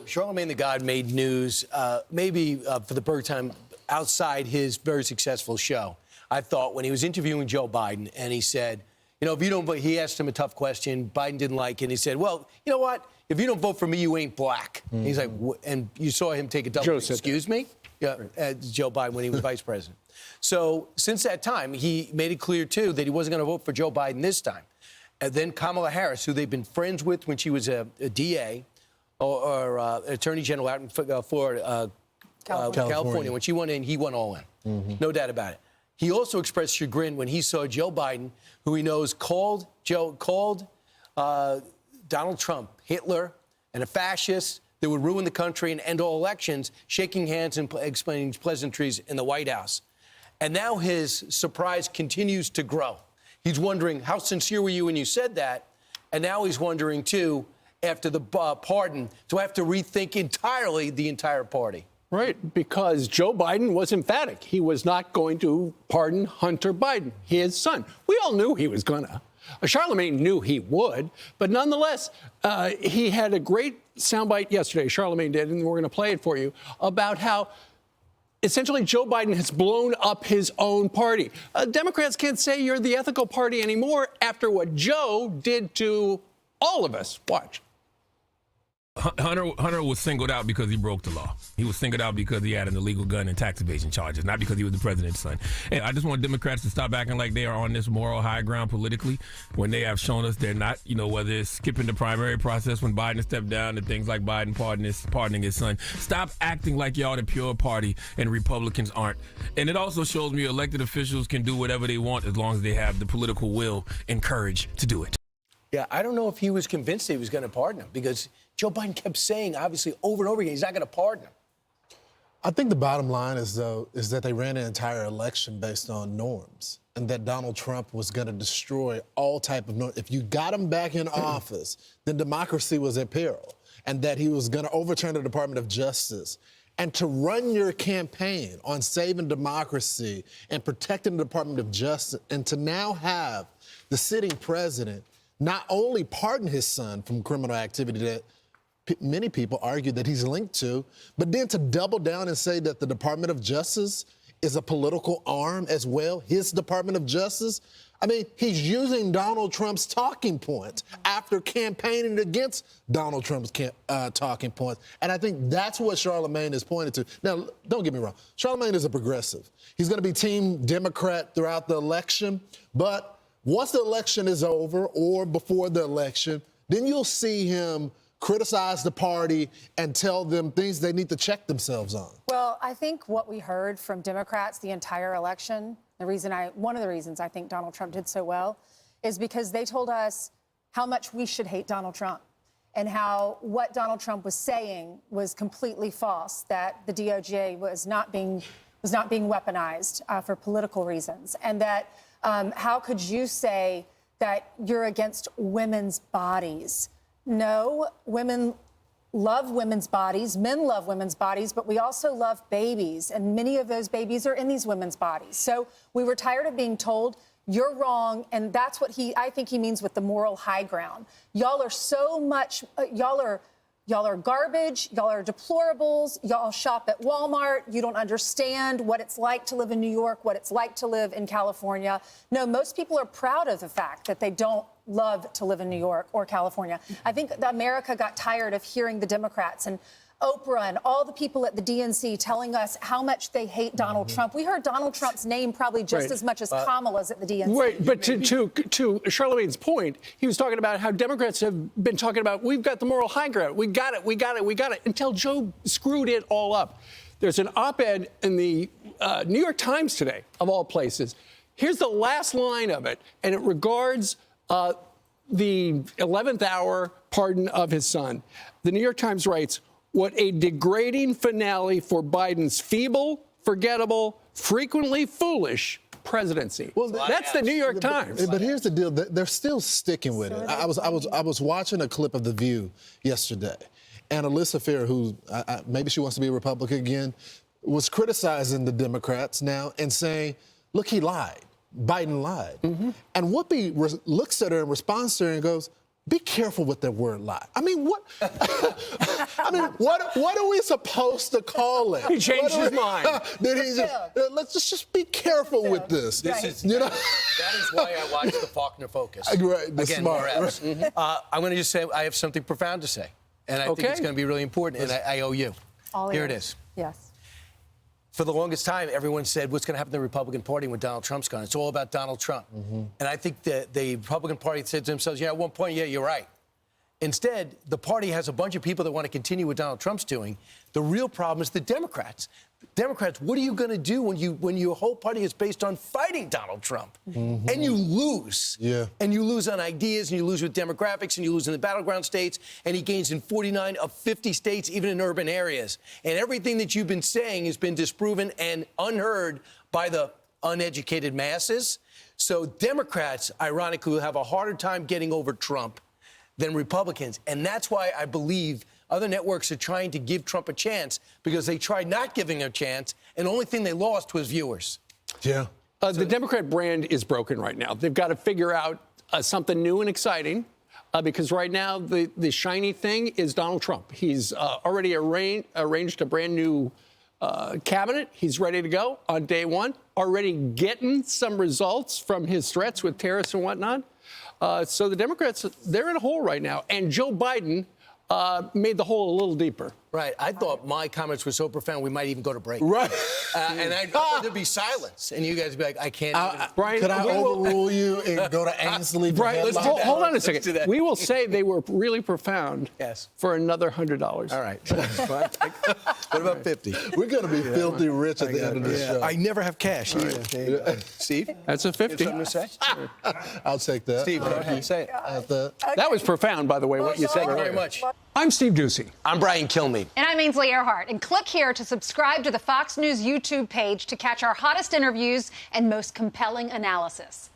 Charlamagne the God made news, maybe for the first time outside his very successful show. I thought when he was interviewing Joe Biden and he said, you know, if you don't vote, he asked him a tough question. Biden didn't like it. And he said, well, you know what? If you don't vote for me, you ain't black. Mm-hmm. And he's like, and you saw him take a double. Excuse me? Yeah, Joe Biden when he was vice president. So since that time, he made it clear, too, that he wasn't going to vote for Joe Biden this time. And then Kamala Harris, who they've been friends with when she was a DA or Attorney General out in Florida, California. When she went in, he went all in. Mm-hmm. No doubt about it. He also expressed chagrin when he saw Joe Biden, who he knows called Donald Trump Hitler and a fascist that would ruin the country and end all elections, shaking hands and explaining pleasantries in the White House. And now his surprise continues to grow. He's wondering, how sincere were you when you said that? And now he's wondering, too, after the pardon, do I have to rethink entirely the entire party? Right, because Joe Biden was emphatic. He was not going to pardon Hunter Biden, his son. We all knew he was going to. Charlamagne knew he would, but nonetheless, he had a great soundbite yesterday, Charlamagne did, and we're going to play it for you, about how essentially Joe Biden has blown up his own party. Democrats can't say you're the ethical party anymore after what Joe did to all of us. Watch. Hunter was singled out because he broke the law. He was singled out because he had an illegal gun and tax evasion charges, not because he was the president's son. And I just want Democrats to stop acting like they are on this moral high ground politically when they have shown us they're not, you know, whether it's skipping the primary process when Biden stepped down and things like Biden pardoning his son. Stop acting like y'all the pure party and Republicans aren't. And it also shows me elected officials can do whatever they want as long as they have the political will and courage to do it. Yeah, I don't know if he was convinced he was going to pardon him because Joe Biden kept saying, obviously, over and over again, he's not going to pardon him. I think the bottom line is that they ran an entire election based on norms and that Donald Trump was going to destroy all type of norms. If you got him back in office, then democracy was at peril, and that he was going to overturn the Department of Justice. And to run your campaign on saving democracy and protecting the Department of Justice, and to now have the sitting president not only pardon his son from criminal activity that many people argue that he's linked to, but then to double down and say that the Department of Justice is a political arm as well, his Department of Justice. I mean, he's using Donald Trump's talking points after campaigning against Donald Trump's talking points. And I think that's what Charlamagne is pointing to. Now, don't get me wrong. Charlamagne is a progressive. He's going to be Team Democrat throughout the election, but once the election is over or before the election, then you'll see him criticize the party and tell them things they need to check themselves on. Well, I think what we heard from Democrats the entire election, one of the reasons I think Donald Trump did so well, is because they told us how much we should hate Donald Trump and how what Donald Trump was saying was completely false, that the DOJ was not being weaponized for political reasons, and that how could you say that you're against women's bodies? No, women love women's bodies, men love women's bodies, but we also love babies, and many of those babies are in these women's bodies. So we were tired of being told, you're wrong, and that's what I think he means with the moral high ground. Y'all are so much, y'all are garbage, y'all are deplorables, y'all shop at Walmart, you don't understand what it's like to live in New York, what it's like to live in California. No, most people are proud of the fact that they don't love to live in New York or California. I think America got tired of hearing the Democrats and Oprah and all the people at the DNC telling us how much they hate Donald Trump. We heard Donald Trump's name probably just as much as Kamala's at the DNC. Right, but to Charlamagne's point, he was talking about how Democrats have been talking about, we've got the moral high ground, we got it, until Joe screwed it all up. There's an op-ed in the New York Times today, of all places. Here's the last line of it, and it regards the 11th hour pardon of his son. The New York Times writes, what a degrading finale for Biden's feeble, forgettable, frequently foolish presidency. Well, that's the New York Times. But here's the deal: they're still sticking with it. I was watching a clip of The View yesterday, and Alyssa Fair, who maybe she wants to be a Republican again, was criticizing the Democrats now and saying, "Look, he lied. Biden lied." Mm-hmm. And Whoopi looks at her in response to her and goes, be careful with that word lie. I mean, what? What are we supposed to call it? He changed his mind. Did he let's just be careful with this. That is why I watch the Faulkner Focus. Right, Again, smart. perhaps. I'm going to just say I have something profound to say, and I think it's going to be really important, and I owe you. Here it is. Yes. For the longest time, everyone said, what's going to happen to the Republican Party when Donald Trump's gone? It's all about Donald Trump. And I think that the Republican Party said to themselves, at one point, yeah, you're right. Instead, the party has a bunch of people that want to continue what Donald Trump's doing. The real problem is the Democrats. Democrats, what are you going to do when your whole party is based on fighting Donald Trump? And you lose. Yeah. And you lose on ideas, and you lose with demographics, and you lose in the battleground states, and he gains in 49 of 50 states, even in urban areas. And everything that you've been saying has been disproven and unheard by the uneducated masses. So Democrats, ironically, will have a harder time getting over Trump than Republicans. And that's why I believe other networks are trying to give Trump a chance, because they tried not giving him a chance, and the only thing they lost was viewers. Yeah. The Democrat brand is broken right now. They've got to figure out something new and exciting, because right now the shiny thing is Donald Trump. He's already arranged a brand new cabinet. He's ready to go on day one, already getting some results from his threats with terrorists and whatnot. So the Democrats, they're in a hole right now. And Joe Biden made the hole a little deeper. Right. I thought my comments were so profound we might even go to break. Right. And I thought there'd be silence. And you guys would be like, I can't even. Brian, could I overrule you and go to Ainsley? Brian, let's hold on a second. do that. We will say they were really profound for another $100. All right. What about 50? We're going to be filthy rich at the end of the show. I never have cash either. Steve? That's a 50. Something to say? I'll take that. Steve, go ahead. Say it. That was profound, by the way, what you said Thank you earlier. very much. I'm Steve Ducey. I'm Brian Kilmeade. And I'm Ainsley Earhart. And click here to subscribe to the Fox News YouTube page to catch our hottest interviews and most compelling analysis.